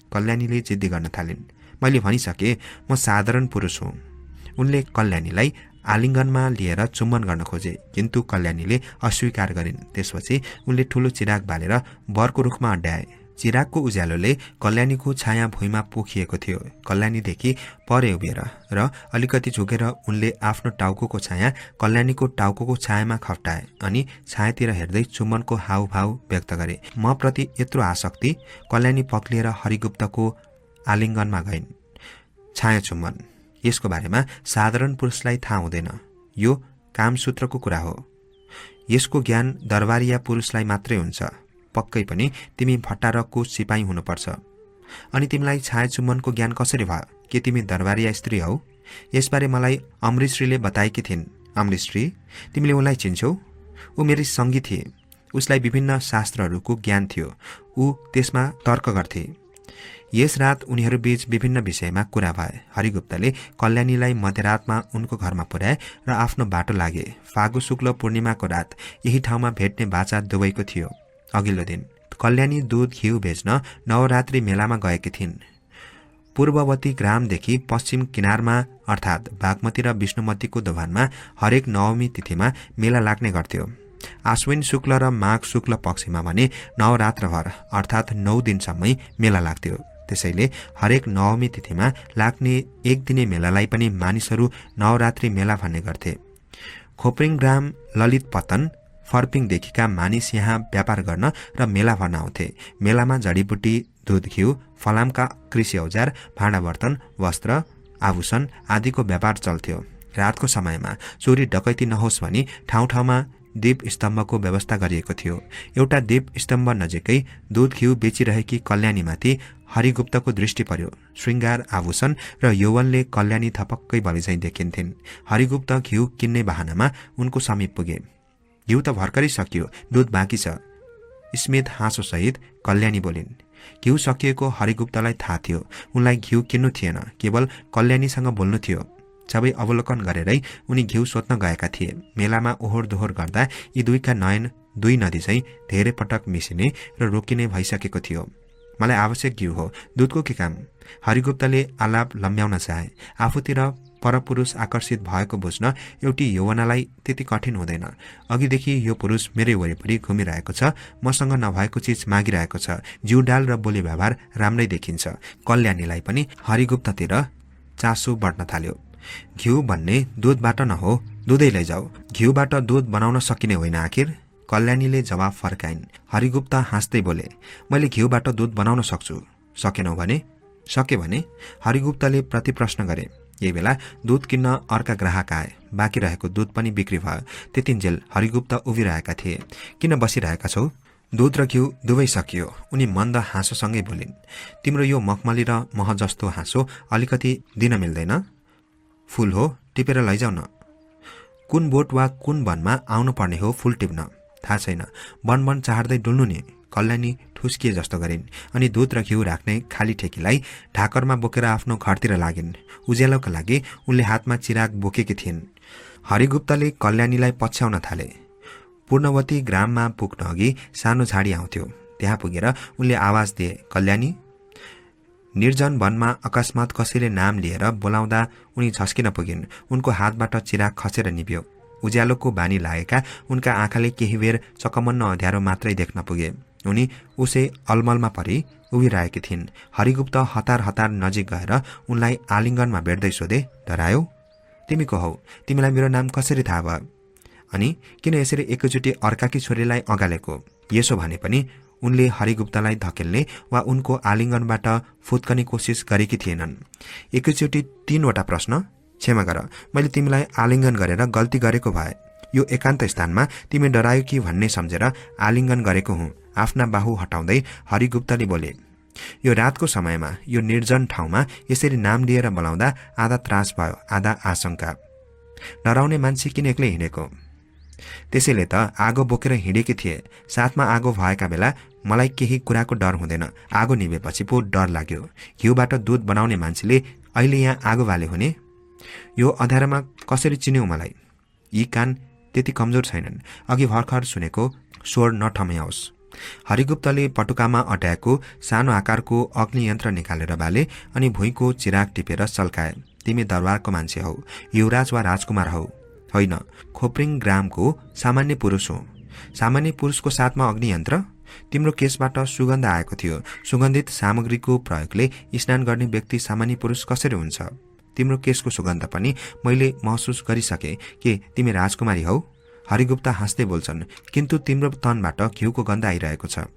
कल्याणीले जिद्दी गर्न थालिन्। मैले भनिसके, म साधारण पुरुष हुँ। उनले कल्याणीलाई आलिङ्गनमा लिएर चुम्बन गर्न खोजे, किन्तु कल्याणीले अस्वीकार गरिन्। त्यसपछि उनले ठूलो चिराग बालेर बरको रुखमा अड्याए। चिरागको उज्यालोले कल्याणीको छाया भुइँमा पोखिएको थियो। कल्याणीदेखि परे उभिएर र अलिकति झुकेर उनले आफ्नो टाउको छाया कल्याणीको टाउको छायामा खप्टाए अनि छायातिर हेर्दै चुम्बनको हावभाव व्यक्त गरे। म प्रति यत्रो आसक्ति। कल्याणी पक्लिएर हरिगुप्तको आलिङ्गनमा गइन्। छाया चुम्बन, यसको बारेमा साधारण पुरुषलाई थाहा हुँदैन। यो कामसूत्रको कुरा हो। यसको ज्ञान दरबारिया पुरुषलाई मात्रै हुन्छ। पक्कै पनि तिमी भट्टारकको सिपाही हुनुपर्छ। अनि तिमीलाई छाया चुम्बनको ज्ञान कसरी भयो? के तिमी दरबारिया स्त्री हौ? यसबारे मलाई अमृतश्रीले बताएकी थिइन्। अमृतश्री, तिमीले उनलाई चिन्छौ? ऊ मेरी सङ्गी थिए। उसलाई विभिन्न शास्त्रहरूको ज्ञान थियो। ऊ त्यसमा तर्क गर्थे। यस रात उनीहरू बीच विभिन्न विषयमा कुरा भए। हरिगुप्तले कल्याणीलाई मध्यरातमा उनको घरमा पुर्याए र आफ्नो बाटो लागे। फागु शुक्ल पूर्णिमाको रात यही ठाउँमा भेट्ने बाचा दुवैको थियो। अघिल्लो दिन कल्याणी दूध घिउ बेच्न नवरात्रि मेलामा गएकी थिइन्। पूर्ववती ग्रामदेखि पश्चिम किनारमा अर्थात् बागमती र विष्णुमतीको दोभानमा हरेक नवमी तिथिमा मेला लाग्ने गर्थ्यो। आश्विन शुक्ल र माघ शुक्ल पक्षमा भने नवरात्रभर अर्थात् 9 दिनसम्मै मेला लाग्थ्यो। त्यसैले हरेक नवमी तिथिमा लाग्ने एक दिने मेलालाई पनि मानिसहरू नवरात्रि मेला भन्ने गर्थे। खोप्रिङ ग्राम ललित पतन फर्पिङदेखिका मानिस यहाँ व्यापार गर्न र मेला भर्न आउँथे। मेलामा जडीबुटी, दूध घिउ, फलामका कृषि औजार, भाँडा बर्तन, वस्त्र, आभूषण आदिको व्यापार चल्थ्यो। रातको समयमा चोरी डकैती नहोस् भनी ठाउँ ठाउँमा दीप स्तम्भको व्यवस्था गरिएको थियो। एउटा दीप स्तम्भ नजिकै दूध घिउ बेचिरहेकी कल्याणीमाथि हरिगुप्तको दृष्टि पर्यो। श्रृङ्गार, आभूषण र यौवनले कल्याणी थपक्कै बलिझैं देखिन्थिन्। हरिगुप्त घिउ किन्ने बहानामा उनको समीप पुगे। घिउ त भर्खरै सकियो, दूध बाँकी छ। स्मित हाँसोसहित कल्याणी बोलिन्। घिउ सकिएको हरिगुप्तलाई थाहा थियो। उनलाई घिउ किन्नु थिएन, केवल कल्याणीसँग बोल्नु थियो। सबै अवलोकन गरेरै उनी घिउ सोध्न गएका थिए। मेलामा ओहोर दोहोर गर्दा यी दुईका नयन दुई नदी चाहिँ धेरै पटक मिसिने र रोकिने भइसकेको थियो। मलाई आवश्यक घिउ हो, दूधको के काम? हरिगुप्तले आलाप लम्ब्याउन चाहे। आफूतिर परपुरुष आकर्षित भएको बुझ्न एउटी यौवनालाई त्यति कठिन हुँदैन। अघिदेखि यो पुरुष मेरै वरिपरि घुमिरहेको छ, मसँग नभएको चिज मागिरहेको छ। जिउडाल र बोली व्यवहार राम्रै देखिन्छ। कल्याणीलाई पनि हरिगुप्ततिर चासो बढ्न थाल्यो। घिउ भन्ने दूधबाट न हो, दुधै लैजाऊ। घिउबाट दूध बनाउन सकिने होइन आखिर? कल्याणीले जवाफ फर्काइन्। हरिगुप्त हाँस्दै बोले, मैले घिउबाट दूध बनाउन सक्छु। सकेनौ भने? सके भने? हरिगुप्तले प्रतिप्रश्न गरे। यही बेला दूध किन्न अर्का ग्राहक आए। बाँकी रहेको दूध पनि बिक्री भयो। त्यतिन्जेल हरिगुप्त उभिरहेका थिए। किन बसिरहेका छौ? दूध र घिउ दुवै सकियो। उनी मन्द हाँसोसँगै बोलिन्। तिम्रो यो मखमली र मह जस्तो हाँसो अलिकति दिन मिल्दैन? फूल हो, टिपेर लैजाउ न। कुन बोट वा कुन वनमा आउनु पर्ने हो फूल टिप्न? थाहा छैन। वन चाहर्दै डुल्नु नि। कल्याणी ठुस्किए जस्तो गरिन् अनि दूध र घिउ राख्ने खाली ठेकीलाई ढाकरमा बोकेर आफ्नो घरतिर लागिन्। उज्यालोका लागि उनले हातमा चिराग बोकेकी थिइन्। हरिगुप्तले कल्याणीलाई पछ्याउन थाले। पूर्णवती ग्राममा पुग्न अघि सानो झाडी आउँथ्यो। त्यहाँ पुगेर उनले आवाज दिए, कल्याणी। निर्जन वनमा अकस्मात कसैले नाम लिएर बोलाउँदा उनी झस्किन पुगिन्। उनको हातबाट चिराग खसेर निभ्यो। उज्यालोको बानी लागेका उनका आँखाले केही बेर चकमन्न अँध्यारो मात्रै देख्न पुगे। उनी उसै अलमलमा परि उभिरहेकी थिइन्। हरिगुप्त हतार हतार नजिक गएर उनलाई आलिङ्गनमा भेट्दै सोधे, डरायौ? तिमी को हौ? तिमीलाई मेरो नाम कसरी थाहा भयो? अनि किन यसरी एकैचोटि अर्काकी छोरीलाई अगालेको? यसो भने पनि उनले हरिगुप्तलाई धकेल्ने वा उनको आलिङ्गनबाट फुत्कने कोसिस गरेकी थिएनन्। एकैचोटि 3वटा प्रश्न? क्षमा गर, मैले तिमीलाई आलिङ्गन गरेर गल्ती गरेको भए। यो एकान्त स्थानमा तिमी डरायो कि भन्ने सम्झेर आलिङ्गन गरेको हुँ। आफ्ना बाहु हटाउँदै हरिगुप्तले बोले, यो रातको समयमा यो निर्जन ठाउँमा यसरी नाम लिएर बोलाउँदा आधा त्रास भयो, आधा आशंका। डराउने मान्छे किन एक्लै हिँडेको? त्यसैले त आगो बोकेर हिँडेकी थिए। साथमा आगो भएका बेला मलाई केही कुराको डर हुँदैन। आगो निभेपछि पो डर लाग्यो। घिउबाट दूध बनाउने मान्छेले अहिले यहाँ आगो बाले हुने? यो अँध्यारोमा कसरी चिन्यौ मलाई? यी कान त्यति कमजोर छैनन्। अघि भर्खर सुनेको स्वर नठम्याओस्। हरिगुप्तले पटुकामा अड्याएको सानो आकारको अग्नियन्त्र निकालेर बाले अनि भुइँको चिराग टिपेर सल्काए। तिमी दरबारको मान्छे हौ, युवराज वा राजकुमार हौ? होइन, खोप्रिङ ग्रामको सामान्य पुरुष हो। सामान्य पुरुषको साथमा अग्नियन्त्र? तिम्रो केसबाट सुगन्ध आएको थियो। सुगन्धित सामग्रीको प्रयोगले स्नान गर्ने व्यक्ति सामान्य पुरुष कसरी हुन्छ? तिम्रो केसको सुगन्ध पनि मैले महसुस गरिसके। के तिमी राजकुमारी हौ? हरिगुप्त हाँस्दै बोल्छन्, किन्तु तिम्रो तनबाट घिउको गन्ध आइरहेको छ।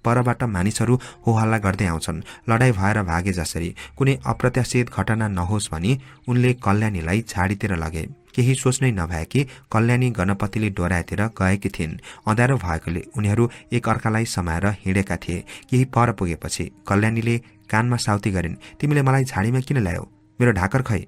परबाट मानिसहरू होहल्ला गर्दै आउँछन्, लडाई भएर भागे जसरी। कुनै अप्रत्याशित घटना नहोस् भनी उनले कल्याणीलाई झाडीतिर लगे। केही सोच्नै नभए कि कल्याणी गणपतिले डोराएतिर गएकी थिइन्। अँध्यारो भएकोले उनीहरू एक अर्कालाई समाएर हिँडेका थिए। केही पर पुगेपछि कल्याणीले कानमा साउती गरिन्, तिमीले मलाई झाडीमा किन ल्यायौ? मेरो ढाकर खै?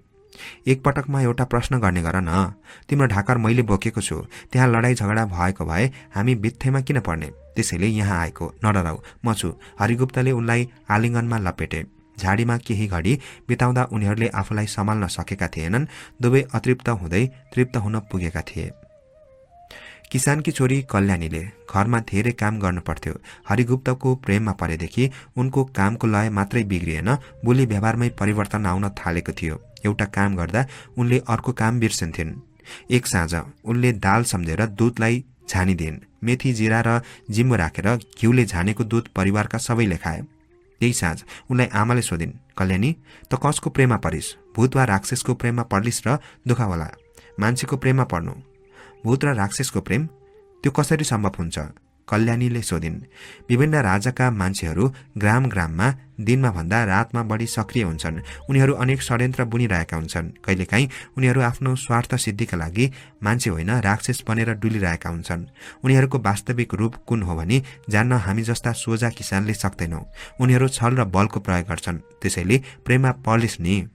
एकपटकमा एउटा प्रश्न गर्ने गर न। तिम्रो ढाकर मैले बोकेको छु। त्यहाँ लडाई झगडा भएको भए हामी बित्थैमा किन पर्ने? त्यसैले यहाँ आएको। नडराउ, म छु। हरिगुप्तले उनलाई आलिङ्गनमा लपेटे। झाडीमा केही घडी बिताउँदा उनीहरूले आफूलाई सम्हाल्न सकेका थिएनन्। दुवै अतृप्त हुँदै तृप्त हुन पुगेका थिए। किसानकी छोरी कल्याणीले घरमा धेरै काम गर्नु पर्थ्यो। हरिगुप्तको प्रेममा परेदेखि उनको कामको लय मात्रै बिग्रिएन, बोली व्यवहारमै परिवर्तन आउन थालेको थियो। एउटा काम गर्दा उनले अर्को काम बिर्सन्थिन्। एक साँझ उनले दाल सम्झेर दुधलाई झानिदिन्। मेथी, जिरा र जिम्बो राखेर घिउले झानेको दुध परिवारका सबैले खाए। त्यही साँझ उनलाई आमाले सोधिन्, कल्याणी, त कसको प्रेममा परिस्? भूत वा राक्षसको प्रेममा पर्लिस् र दुःख होला? मान्छेको प्रेममा पर्नु। भूत र राक्षसको प्रेम? त्यो कसरी सम्भव हुन्छ? कल्याणीले सोधिन्। विभिन्न राजाका मान्छेहरू ग्राम ग्राममा दिनमा भन्दा रातमा बढी सक्रिय हुन्छन्। उनीहरू अनेक षड्यन्त्र बुनिरहेका हुन्छन्। कहिलेकाहीँ उनीहरू आफ्नो स्वार्थ सिद्धिका लागि मान्छे होइन राक्षस बनेर डुलिरहेका हुन्छन्। उनीहरूको वास्तविक रूप कुन हो भनी जान्न हामी जस्ता सोझा किसानले सक्दैनौँ। उनीहरू छल र बलको प्रयोग गर्छन्। त्यसैले प्रेममा पर्लिस् नि।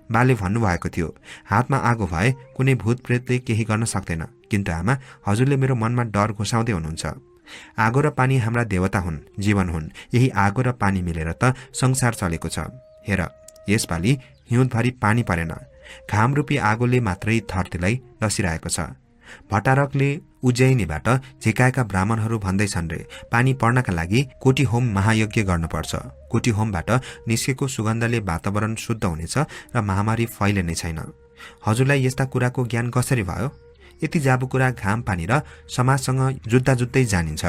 बाले भन्नुभएको थियो, हातमा आगो भए कुनै भूत प्रेतले केही गर्न सक्दैन। किन्तु आमा, हजुरले मेरो मनमा डर घुसाउँदै हुनुहुन्छ। आगो र पानी हाम्रा देवता हुन्, जीवन हुन्। यही आगो र पानी मिलेर त संसार चलेको छ। हेर, यसपालि हिउँदभरि पानी परेन। घाम रूपी आगोले मात्रै धरतीलाई डसिरहेको छ। भट्टारकले उज्जैनीबाट झिकाएका ब्राह्मणहरू भन्दैछन् रे पानी पर्नका लागि कोटी होम महायज्ञ गर्नुपर्छ। कोटी होमबाट निस्केको सुगन्धले वातावरण शुद्ध हुनेछ र महामारी फैलिने छैन। हजुरलाई यस्ता कुराको ज्ञान कसरी भयो? यति जाबु कुरा घाम पानी र समाजसँग जुत्दै जानिन्छ।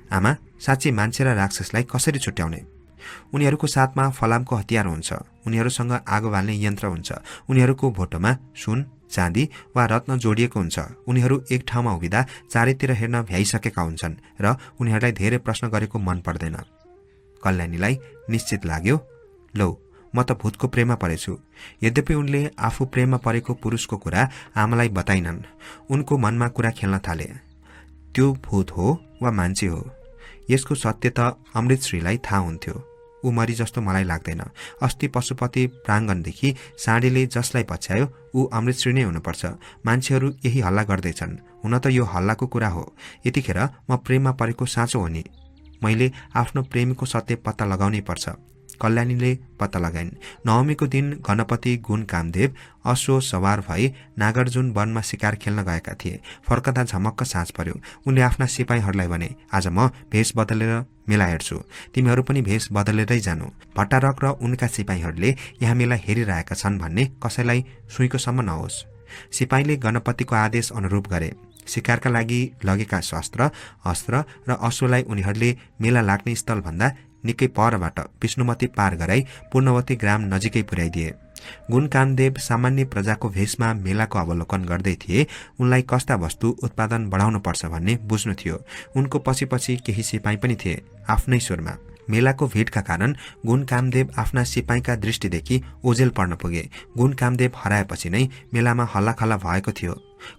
आमा, साँच्चै मान्छे र राक्षसलाई कसरी छुट्याउने? उनीहरूको साथमा फलामको हतियार हुन्छ, उनीहरूसँग आगो बाल्ने यन्त्र हुन्छ, उनीहरूको भोटोमा सुन, चाँदी वा रत्न जोडिएको हुन्छ। उनीहरू एक ठाउँमा उभिँदा चारैतिर हेर्न भ्याइसकेका हुन्छन् र उनीहरूलाई धेरै प्रश्न गरेको मन पर्दैन। कल्याणीलाई निश्चित लाग्यो, लौ म त भूतको प्रेममा परेछु। यद्यपि उनले आफू प्रेममा परेको पुरुषको कुरा आमालाई बताइनन्। उनको मनमा कुरा खेल्न थाले, त्यो भूत हो वा मान्छे हो? यसको सत्य त अमृतश्रीलाई थाहा हुन्थ्यो। ऊ मरी जस्तो मलाई लाग्दैन। अस्ति पशुपति प्राङ्गणदेखि साँडेले जसलाई पछ्यायो ऊ अमृतश्री नै हुनुपर्छ। मान्छेहरू यही हल्ला गर्दैछन्। हुन त यो हल्लाको कुरा हो। यतिखेर म प्रेममा परेको साँचो हो नि। मैले आफ्नो प्रेमीको सत्य पत्ता लगाउनै पर्छ। कल्याणीले पत्ता लगाइन्। नवमीको दिन गणपति गुण कामदेव अश्व सवार भई नागार्जुन वनमा शिकार खेल्न गएका थिए। फर्कदा झमक्क साँझ पर्यो। उनले आफ्ना सिपाहीहरूलाई भने, आज म भेष बदलेर मेला हेर्छु, तिमीहरू पनि भेष बदलेरै जानु। भट्टारक र उनका सिपाहीहरूले यहाँ मेला हेरिरहेका छन् भन्ने कसैलाई सुइँकोसम्म नहोस्। सिपाहीले गणपतिको आदेश अनुरूप गरे। शिकारका लागि लगेका शस्त्र, अस्त्र र अश्वलाई उनीहरूले मेला लाग्ने स्थलभन्दा निकै परबाट विष्णुमती पार गराई पूर्णवती ग्राम नजिकै पुर्याइदिए। गुण कामदेव सामान्य प्रजाको भेषमा मेलाको अवलोकन गर्दै थिए। उनलाई कस्ता वस्तु उत्पादन बढाउनुपर्छ भन्ने बुझ्नु थियो। उनको पछि पछि केही सिपाही पनि थिए, आफ्नै स्वरमा। मेलाको भिडका कारण गुण कामदेव आफ्ना सिपाहीका दृष्टिदेखि ओझेल पर्न पुगे। गुण कामदेव हराएपछि नै मेलामा हल्लाखल्ला भएको थियो।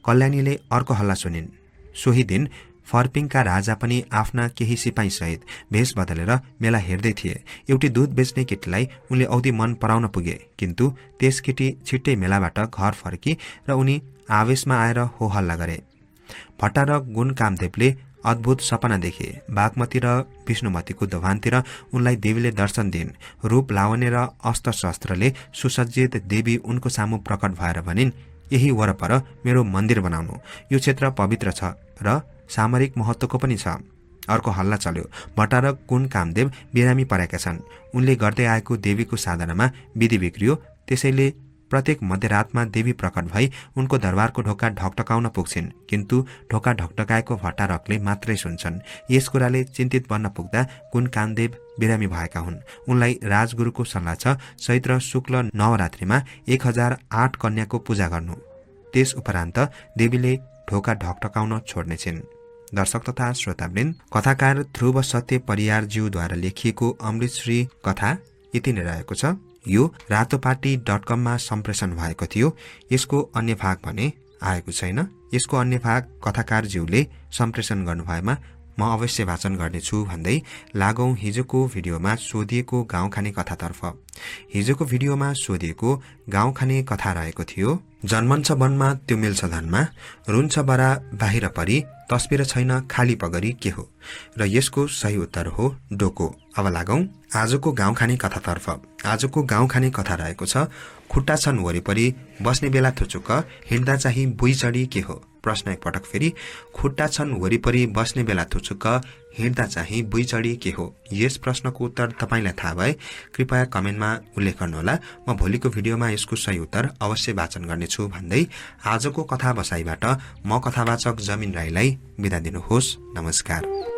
कल्याणीले अर्को हल्ला सुनिन्। सोही दिन फर्पिङका राजा पनि आफ्ना केही सिपाही सहित भेष बदलेर मेला हेर्दै थिए। एउटी दूध बेच्ने केटीलाई उनले औधी मन पराउन पुगे, किन्तु त्यस केटी छिट्टै मेलाबाट घर फर्की र उनी आवेशमा आएर हो हल्ला गरे। भट्टारक गुण कामदेवले अद्भुत सपना देखे। बागमती र विष्णुमतीको दोभानतिर उनलाई देवीले दर्शन दिइन्। रूप लावन्य र अस्त्र शस्त्रले सुसज्जित देवी उनको सामु प्रकट भएर भनिन्, यही वरपर मेरो मन्दिर बनाउनु। यो क्षेत्र पवित्र छ र सामरिक महत्वको पनि छ। अर्को हल्ला चल्यो। भट्टारक गुण कामदेव बिरामी परेका छन्। उनले गर्दै आएको देवीको साधनामा विधि बिग्रियो। त्यसैले प्रत्येक मध्यरातमा देवी प्रकट भई उनको दरबारको ढोका ढकढकाउन पुग्छिन्, किन्तु ढोका ढकढकाएको भट्टारकले मात्रै सुन्छन्। यस कुराले चिन्तित बन्न पुग्दा गुण कामदेव बिरामी भएका हुन्। उनलाई राजगुरुको सल्लाह छ चैत्र शुक्ल नवरात्रिमा 1008 कन्याको पूजा गर्नु। त्यस उपरान्त देवीले ढोका ढकढकाउन छोड्ने छिन्। दर्शक तथा श्रोतावृन्द, कथाकार ध्रुव सत्य परियारज्यूद्वारा लेखिएको अमृतश्री कथा यति नै रहेको छ। यो रातोपाटी.com मा सम्प्रेषण भएको थियो। यसको अन्य भाग भने आएको छैन। यसको अन्य भाग कथाकारज्यूले सम्प्रेषण गर्नुभएमा म अवश्य वाचन गर्नेछु भन्दै लागौं हिजोको भिडियोमा सोधिएको गाउँ खाने कथातर्फ। हिजोको भिडियोमा सोधिएको गाउँ खाने कथा रहेको थियो, जन्मन्छ वनमा त्यो मिल्छ धनमा, रुन्छ बरा बाहिर परी, तस्बिर छैन खाली पगरी के हो? र यसको सही उत्तर हो डोको। अब लागौं आजको गाउँ खाने कथातर्फ। आजको गाउँ खाने कथा रहेको छ, खुट्टा छन् वरिपरि बस्ने बेला थुचुक्क, हिँड्दा चाहिँ बुई चढी के हो? प्रश्न एकपटक फेरि, खुट्टा छन् वरिपरि बस्ने बेला थुचुक्क, हिँड्दा चाहिँ बुई चढी के हो? यस प्रश्नको उत्तर तपाईलाई थाहा भए कृपया कमेन्टमा उल्लेख गर्नुहोला। म भोलिको भिडियोमा यसको सही उत्तर अवश्य वाचन गर्नेछु भन्दै आजको कथा बसाइबाट म कथावाचक जमिन राईलाई बिदा दिनुहोस्। नमस्कार।